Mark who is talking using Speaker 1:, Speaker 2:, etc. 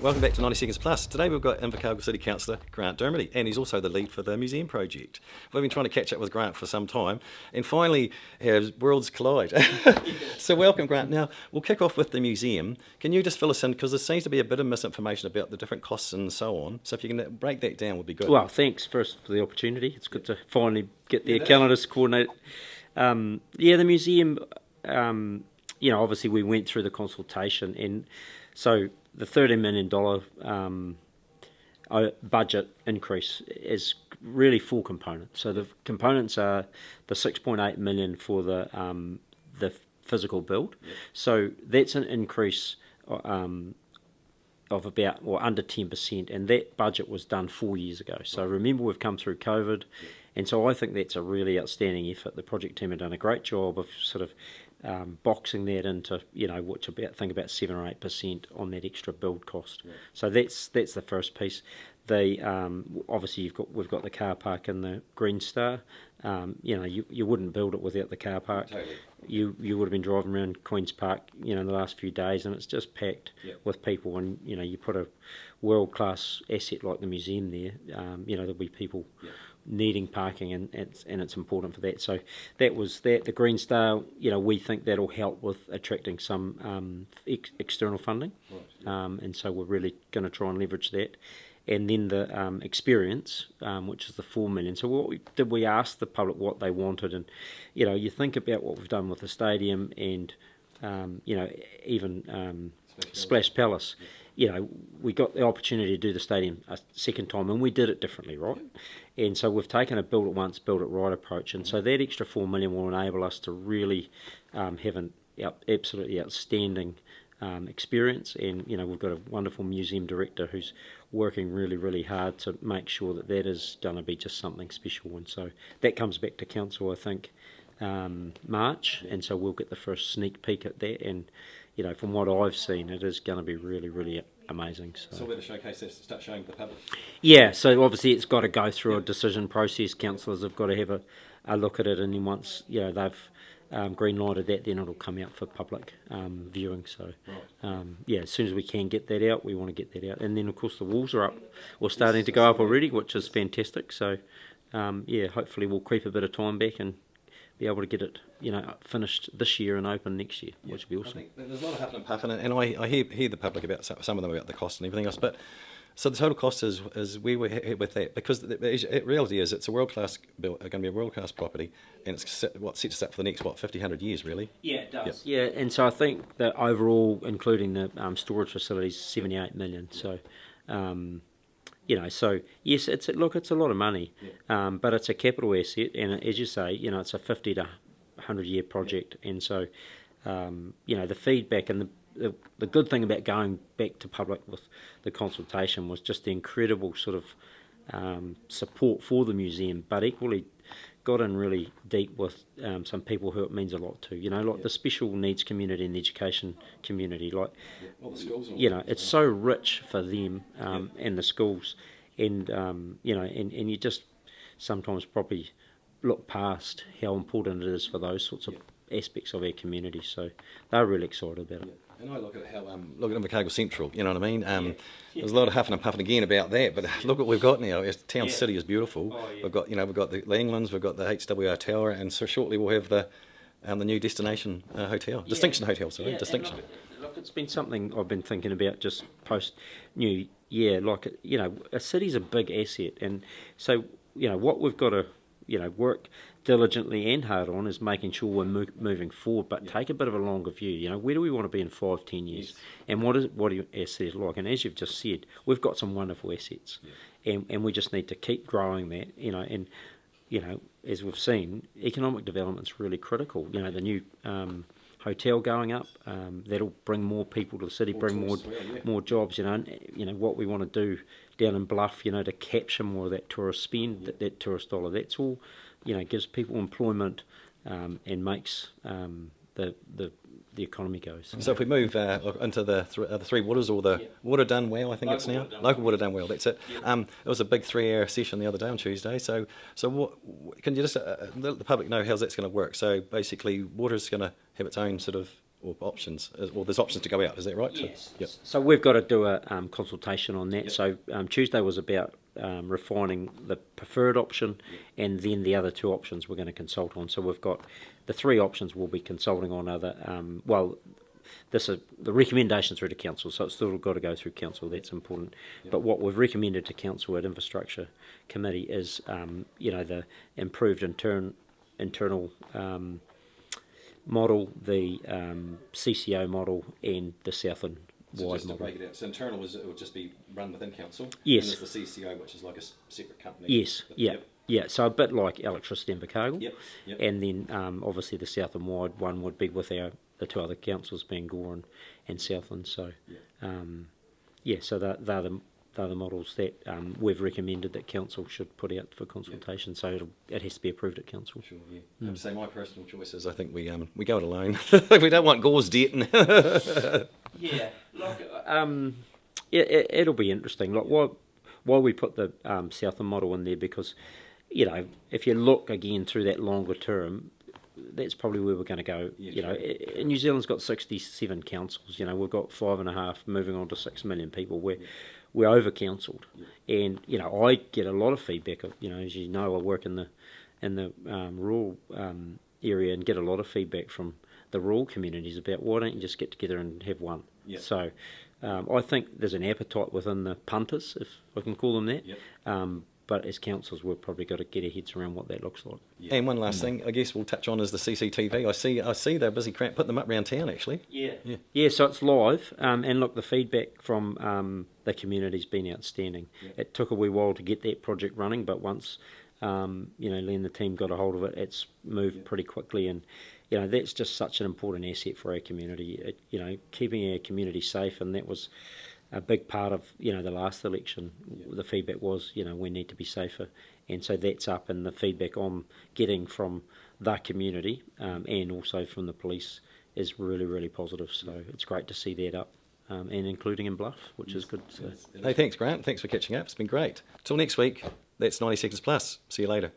Speaker 1: Welcome back to 90 Seconds Plus. Today we've got Invercargill City Councillor Grant Dermody, and he's also the lead for the museum project. We've been trying to catch up with Grant for some time, and finally worlds collide. So welcome, Grant. Now, we'll kick off with the museum. Can you just fill us in, because there seems to be a bit of misinformation about the different costs and so on, so if you can break that down would be good.
Speaker 2: Well, thanks first for the opportunity. It's good to finally get the calendars coordinated. The museum, obviously we went through the consultation, and so the $13 million budget increase is really four components. So the components are the $6.8 million for the physical build. Yep. So that's an increase of about under 10%, and that budget was done 4 years ago. So remember, we've come through COVID, and so I think that's a really outstanding effort. The project team have done a great job of sort of boxing that into, which about 7 or 8% on that extra build cost. Yeah. So that's the first piece. Obviously we've got the car park in the Green Star. You wouldn't build it without the car park. Totally. You would have been driving around Queen's Park, in the last few days, and it's just packed with people. And you put a world-class asset like the museum there. There'll be people needing parking, and it's important for that. So that was that. The Green Star, we think that'll help with attracting some external funding, and so we're really going to try and leverage that. And then the experience, which is the $4 million. So we asked the public what they wanted, and you think about what we've done with the stadium and even Splash Palace. We got the opportunity to do the stadium a second time, and we did it differently, right? And so we've taken a build it once, build it right approach, and so that extra $4 million will enable us to really have an absolutely outstanding experience. And we've got a wonderful museum director who's working really, really hard to make sure that is going to be just something special. And so that comes back to council, I think, March, and so we'll get the first sneak peek at that. And from what I've seen, it is going to be really, really amazing. So
Speaker 1: where the showcase is to start showing the public?
Speaker 2: Yeah, so obviously it's got to go through a decision process. Councillors have got to have a look at it, and then once they've green lighted that, then it'll come out for public viewing. So as soon as we can get that out, we want to get that out. And then of course the walls are up, or starting to go up already, which is fantastic. So hopefully we'll creep a bit of time back and be able to get it finished this year and open next year, which would be awesome.
Speaker 1: I think there's a lot of huffing and puffing, and I hear the public about some of them about the cost and everything else, but so the total cost is we were hit with that, because the reality is it's a world-class going to be a world-class property, and it's what sets us up for the next 50, 100 years, really.
Speaker 2: Yeah, it does. Yeah, and so I think that overall, including the storage facilities, $78 million. So, so yes, it's a lot of money, but it's a capital asset, and as you say, it's a 50 to 100 year project, and so the feedback and the good thing about going back to public with the consultation was just the incredible sort of support for the museum, but equally got in really deep with some people who it means a lot to, like the special needs community and the education community, like
Speaker 1: the schools,
Speaker 2: it's so rich for them and the schools, and and you just sometimes probably look past how important it is for those sorts of aspects of our community. So they're really excited about it.
Speaker 1: And I look at look at Invercargill Central, you know what I mean? There's a lot of huffing and puffing again about that, but look what we've got now. Our town city is beautiful. We've got we've got the Langlands, we've got the HWR Tower, and so shortly we'll have the new destination hotel, Distinction Hotel. Sorry, Distinction.
Speaker 2: Look, it's been something I've been thinking about just post New Year. Like a city's a big asset, and so what we've got to work diligently and hard on is making sure we're moving forward, but take a bit of a longer view. Where do we want to be in 5-10 years, and what are your assets like? And as you've just said, we've got some wonderful assets, and we just need to keep growing that. And as we've seen, economic development's really critical. The new hotel going up, that'll bring more people to the city, bring more jobs. What we want to do down in Bluff, to capture more of that tourist spend, that tourist dollar. That's all, gives people employment, and makes the economy go.
Speaker 1: So if we move into the Three Waters, or the Water Done Well, I think it's now. Local Water Done Well, that's it. It was a big 3-hour session the other day on Tuesday. So what can you just let the public know how that's going to work? So basically, water's going to have its own sort of or options, or there's options to go out. Is that right?
Speaker 2: Yes.
Speaker 1: Yep.
Speaker 2: So we've got to do a consultation on that.
Speaker 1: Yep.
Speaker 2: So Tuesday was about refining the preferred option, and then the other two options we're going to consult on. So we've got the three options we'll be consulting on. This is the recommendation through to council, so it's still got to go through council. That's important. Yep. But what we've recommended to council at Infrastructure Committee is, the improved internal model, the CCO model, and the Southland
Speaker 1: So
Speaker 2: wide
Speaker 1: just to
Speaker 2: model.
Speaker 1: break it out, so internal it would just be run within council.
Speaker 2: Yes.
Speaker 1: And there's the CCO, which is like a separate company.
Speaker 2: Yes. Yeah.
Speaker 1: Yep.
Speaker 2: Yeah. So a bit like electricity in Invercargill.
Speaker 1: Yep. Yep.
Speaker 2: And then obviously the Southland wide one would be with the two other councils being Gore and Southland. So so they're the models that we've recommended that council should put out for consultation. So it has to be approved at council.
Speaker 1: Sure, yeah. I have to say my personal choice is I think we go it alone. We don't want Gore's debt.
Speaker 2: It'll be interesting. Like why we put the Southland model in there, because if you look again through that longer term, that's probably where we're going to go. New Zealand's got 67 councils. We've got 5.5 moving on to 6 million people. We're over councilled, and I get a lot of feedback. As you know, I work in the rural area and get a lot of feedback from the rural communities about why don't you just get together and have one.
Speaker 1: Yep.
Speaker 2: So I think there's an appetite within the punters, if I can call them that.
Speaker 1: Yep.
Speaker 2: But as councils, we've probably got to get our heads around what that looks like.
Speaker 1: Yeah. And one last thing, I guess we'll touch on is the CCTV. I see they're busy putting them up around town, actually.
Speaker 2: Yeah. So it's live, and look, the feedback from the community's been outstanding. Yeah. It took a wee while to get that project running, but once Lee and the team got a hold of it, it's moved pretty quickly, and that's just such an important asset for our community. Keeping our community safe, and that was a big part of the last election. The feedback was we need to be safer, and so that's up, and the feedback I'm getting from the community and also from the police is really, really positive. So it's great to see that up, and including in Bluff, which is good. So.
Speaker 1: Hey, thanks Grant, thanks for catching up, it's been great. Till next week, that's 90 Seconds Plus. See you later.